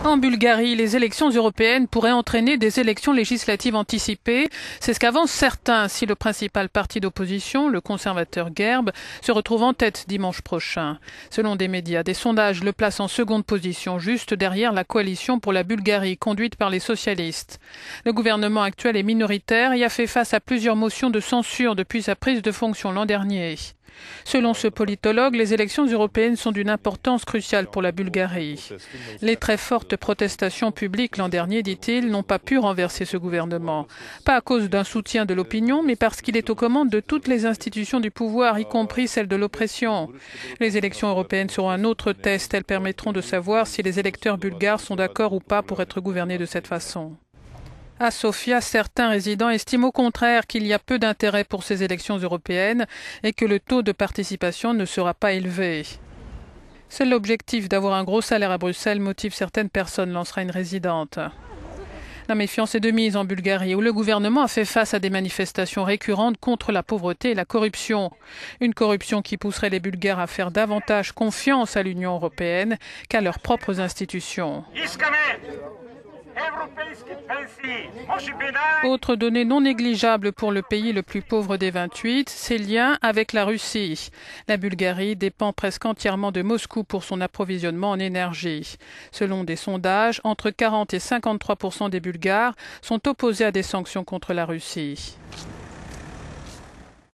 En Bulgarie, les élections européennes pourraient entraîner des élections législatives anticipées. C'est ce qu'avancent certains si le principal parti d'opposition, le conservateur Gerb, se retrouve en tête dimanche prochain. Selon des médias, des sondages le placent en seconde position, juste derrière la coalition pour la Bulgarie, conduite par les socialistes. Le gouvernement actuel est minoritaire et a fait face à plusieurs motions de censure depuis sa prise de fonction l'an dernier. Selon ce politologue, les élections européennes sont d'une importance cruciale pour la Bulgarie. Les très fortes protestations publiques l'an dernier, dit-il, n'ont pas pu renverser ce gouvernement. Pas à cause d'un soutien de l'opinion, mais parce qu'il est aux commandes de toutes les institutions du pouvoir, y compris celles de l'oppression. Les élections européennes seront un autre test. Elles permettront de savoir si les électeurs bulgares sont d'accord ou pas pour être gouvernés de cette façon. À Sofia, certains résidents estiment au contraire qu'il y a peu d'intérêt pour ces élections européennes et que le taux de participation ne sera pas élevé. Seul l'objectif d'avoir un gros salaire à Bruxelles motive certaines personnes, lancera une résidente. La méfiance est de mise en Bulgarie, où le gouvernement a fait face à des manifestations récurrentes contre la pauvreté et la corruption. Une corruption qui pousserait les Bulgares à faire davantage confiance à l'Union européenne qu'à leurs propres institutions. Autre donnée non négligeable pour le pays le plus pauvre des 28, ses liens avec la Russie. La Bulgarie dépend presque entièrement de Moscou pour son approvisionnement en énergie. Selon des sondages, entre 40 et 53% des Bulgares sont opposés à des sanctions contre la Russie.